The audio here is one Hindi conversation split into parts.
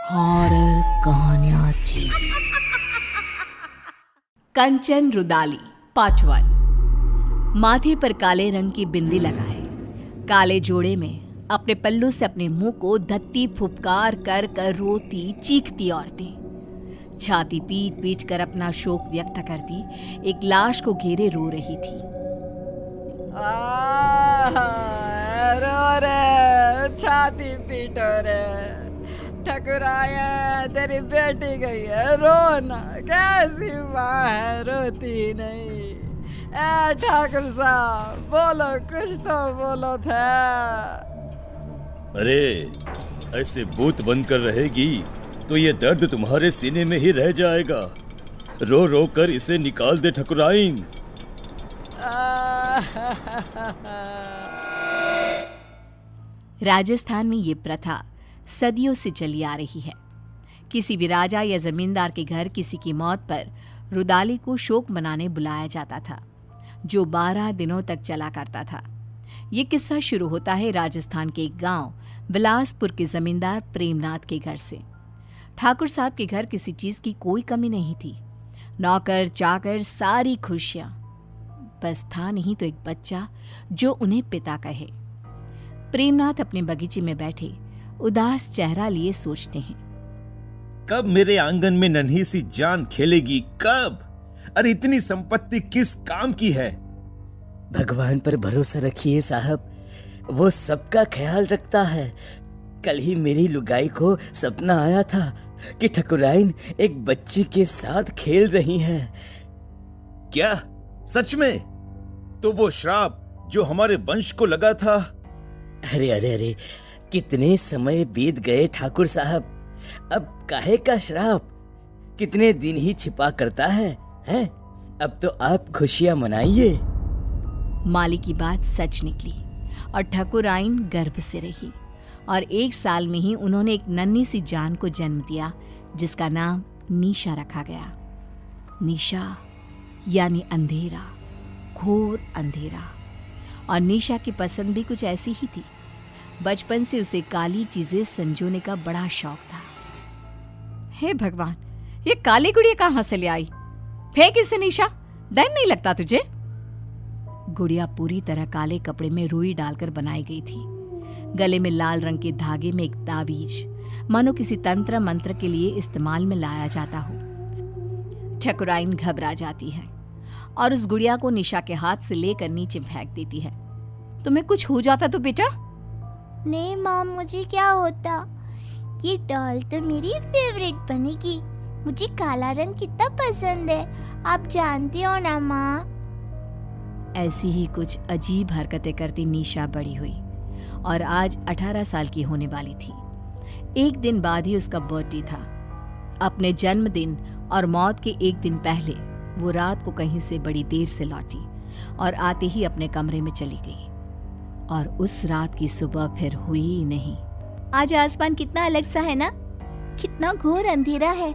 हॉरर कहानियां टीवी। कंचन रुदाली पार्ट 1। माथे पर काले रंग की बिंदी लगाए, काले जोड़े में अपने पल्लू से अपने मुंह को धत्ती फुफकार कर कर रोती चीखती औरतें छाती पीट पीट कर अपना शोक व्यक्त करती एक लाश को घेरे रो रही थी। रो रे, छाती पीटो रे, ठकुराया तेरी बेटी गई है, रोना, कैसी माँ है रोती नहीं। ए ठाकुर साहब बोलो, कुछ तो बोलो था। अरे ऐसे बूथ बनकर रहेगी तो ये दर्द तुम्हारे सीने में ही रह जाएगा। रो रो कर इसे निकाल दे ठकुराइन। राजस्थान में ये प्रथा सदियों से चली आ रही है। किसी भी राजा या जमींदार के घर किसी की मौत पर रुदाली को शोक मनाने बुलाया जाता था, जो 12 दिनों तक चला करता था। ये किस्सा शुरू होता है राजस्थान के एक गांव बिलासपुर के जमींदार प्रेमनाथ के घर से। ठाकुर साहब के घर किसी चीज की कोई कमी नहीं थी। नौकर चाकर सारी खुशियां, बस था नहीं तो एक बच्चा जो उन्हें पिता कहे। प्रेमनाथ अपने बगीचे में बैठे उदास चेहरा लिए सोचते हैं, कब मेरे आंगन में नन्ही सी जान खेलेगी, कब? अरे इतनी संपत्ति किस काम की है? भगवान पर भरोसा रखिए साहब, वो सबका ख्याल रखता है। कल ही मेरी लुगाई को सपना आया था कि ठकुराइन एक बच्ची के साथ खेल रही हैं। क्या सच में? तो वो श्राप जो हमारे वंश को लगा था। अरे अरे अरे, कितने समय बीत गए ठाकुर साहब, अब काहे का श्राप? कितने दिन ही छिपा करता है, हैं? अब तो आप खुशियां मनाइए। माली की बात सच निकली और ठकुराइन गर्भ से रही और 1 साल में ही उन्होंने एक नन्ही सी जान को जन्म दिया, जिसका नाम निशा रखा गया। निशा यानी अंधेरा, घोर अंधेरा। और निशा की पसंद भी कुछ ऐसी ही थी। बचपन से उसे काली चीजें संजोने का बड़ा शौक था। हे भगवान, ये काली गुड़िया कहां से ले आई? फेंक इसे निशा, डर नहीं लगता तुझे? गुड़िया पूरी तरह काले कपड़े में रुई डालकर बनाई गई थी। गले में लाल रंग के धागे में एक ताबीज, मानो किसी तंत्र मंत्र के लिए इस्तेमाल में लाया जाता हो। ठकुराइन घबरा जाती है और उस गुड़िया को निशा के हाथ से लेकर नीचे फेंक देती है। तुम्हें कुछ हो जाता तो बेटा? नहीं माँ, मुझे क्या होता? ये डॉल तो मेरी फेवरेट बनेगी। मुझे काला रंग कितना पसंद है, आप जानती हो ना माँ। ऐसी ही कुछ अजीब हरकतें करती निशा बड़ी हुई और आज 18 साल की होने वाली थी। एक दिन बाद ही उसका बर्थडे था। अपने जन्मदिन और मौत के एक दिन पहले वो रात को कहीं से बड़ी देर से लौटी और आते ही अपने कमरे में चली गई। और उस रात की सुबह फिर हुई ही नहीं। आज आसमान कितना अलग सा है ना, कितना घोर अंधेरा है।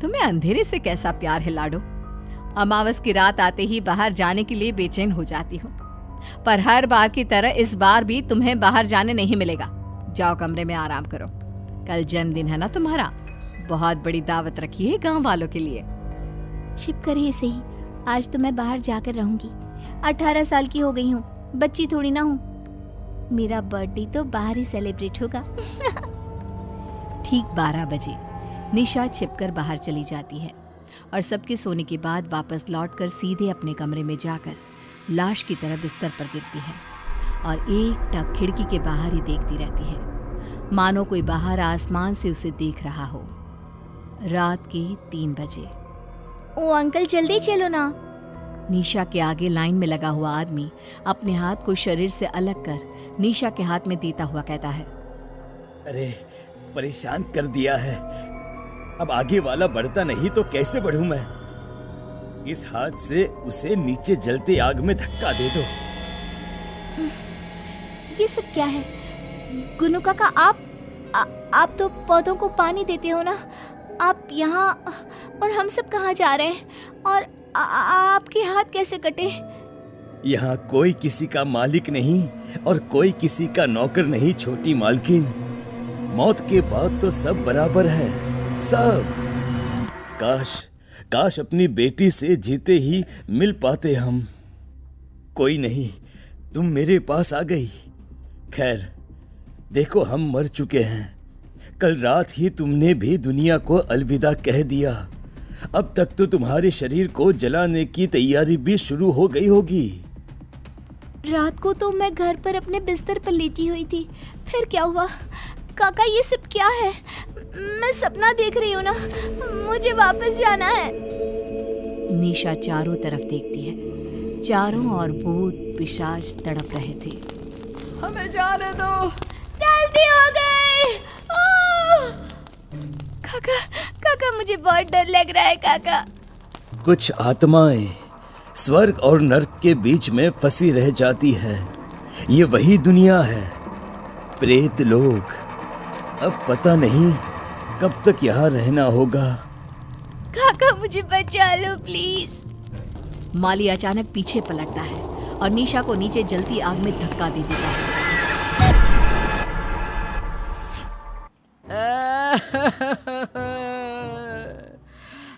तुम्हें अंधेरे से कैसा प्यार है लाडो? अमावस की रात आते ही बाहर जाने के लिए बेचैन हो जाती हो, पर हर बार की तरह इस बार भी तुम्हें बाहर जाने नहीं मिलेगा। जाओ कमरे में आराम करो। कल जन्मदिन है ना तुम्हारा, बहुत बड़ी दावत रखी है गांव वालों के लिए। छिप कर ही सही, आज तो मैं बाहर जाकर रहूंगी। 18 साल की हो गई हूँ, बच्ची थोड़ी ना हूँ। मेरा बर्थडे तो बाहर ही सेलिब्रेट होगा। ठीक 12 बजे निशा छिपकर बाहर चली जाती है और सबके सोने के बाद वापस लौटकर सीधे अपने कमरे में जाकर लाश की तरह बिस्तर पर गिरती है और एक टक खिड़की के बाहर ही देखती रहती है, मानो कोई बाहर आसमान से उसे देख रहा हो। रात के 3 बजे। ओ अंकल, जल्दी चलो ना। निशा के आगे लाइन में लगा हुआ आदमी अपने हाथ को शरीर से अलग कर निशा के हाथ में देता हुआ कहता है, अरे परेशान कर दिया है, अब आगे वाला बढ़ता नहीं तो कैसे बढ़ूं मैं? इस हाथ से उसे नीचे जलते आग में धक्का दे दो। ये सब क्या है? गुनु काका, आप तो पौधों को पानी देते हो ना, आप यहाँ, और हम सब कहाँ जा रहे हैं? और आपके हाथ कैसे कटे? यहाँ कोई किसी का मालिक नहीं और कोई किसी का नौकर नहीं छोटी मालकिन। मौत के बाद तो सब बराबर है, सब। काश अपनी बेटी से जीते ही मिल पाते हम। कोई नहीं, तुम मेरे पास आ गई। खैर, देखो हम मर चुके हैं। कल रात ही तुमने भी दुनिया को अलविदा कह दिया। अब तक तो तुम्हारे शरीर को जलाने की तैयारी भी शुरू हो गई होगी। रात को तो मैं घर पर अपने बिस्तर पर लेटी हुई थी। फिर क्या हुआ? काका, ये सब क्या है? मैं सपना देख रही हूँ ना, मुझे वापस जाना है। निशा चारों तरफ देखती है। चारों ओर भूत पिशाच तड़प रहे थे। हमें जाने दो। गलती हो गई। ओह! काका, मुझे बहुत डर लग रहा है काका। कुछ आत्माएं स्वर्ग और नर्क के बीच में फंसी रह जाती है। ये वही दुनिया है, प्रेत लोग। अब पता नहीं कब तक यहाँ रहना होगा। काका, मुझे बचा लो प्लीज। माली अचानक पीछे पलटता है और निशा को नीचे जलती आग में धक्का दे देता है।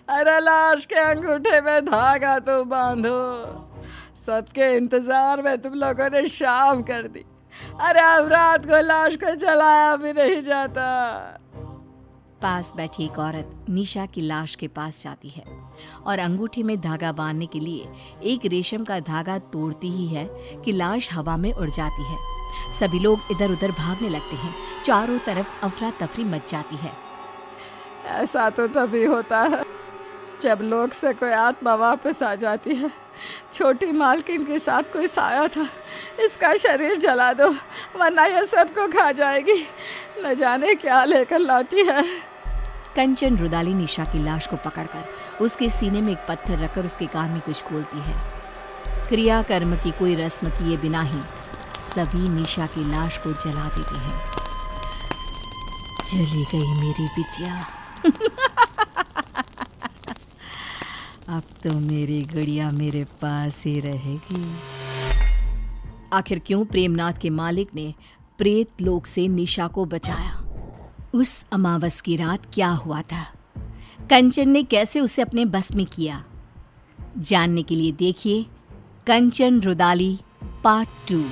अरे लाश के अंगूठे में धागा तो बांधो। सबके इंतजार में तुम लोगों ने शाम कर दी। अरे अब रात को लाश को जलाया भी नहीं जाता। पास बैठी एक औरत निशा की लाश के पास जाती है और अंगूठे में धागा बांधने के लिए एक रेशम का धागा तोड़ती ही है कि लाश हवा में उड़ जाती है। सभी लोग इधर उधर भागने लगते हैं। चारों तरफ अफरा तफरी मच जाती है। ऐसा तो तभी होता है जब लोग से कोई आत्मा वापस आ जाती है। छोटी मालकिन के साथ कोई साया था। इसका शरीर जला दो वरना यह सबको खा जाएगी। न जाने क्या लेकर लौटी है। कंचन रुदाली निशा की लाश को पकड़कर उसके सीने में एक पत्थर रखकर उसके कान में कुछ बोलती है। क्रियाकर्म की कोई रस्म किए बिना ही सभी निशा की लाश को जला देते हैं। चली गई मेरी बिटिया। अब तो मेरी गुड़िया मेरे पास ही रहेगी। आखिर क्यों प्रेमनाथ के मालिक ने प्रेत लोक से निशा को बचाया? उस अमावस की रात क्या हुआ था? कंचन ने कैसे उसे अपने बस में किया? जानने के लिए देखिए कंचन रुदाली पार्ट 2।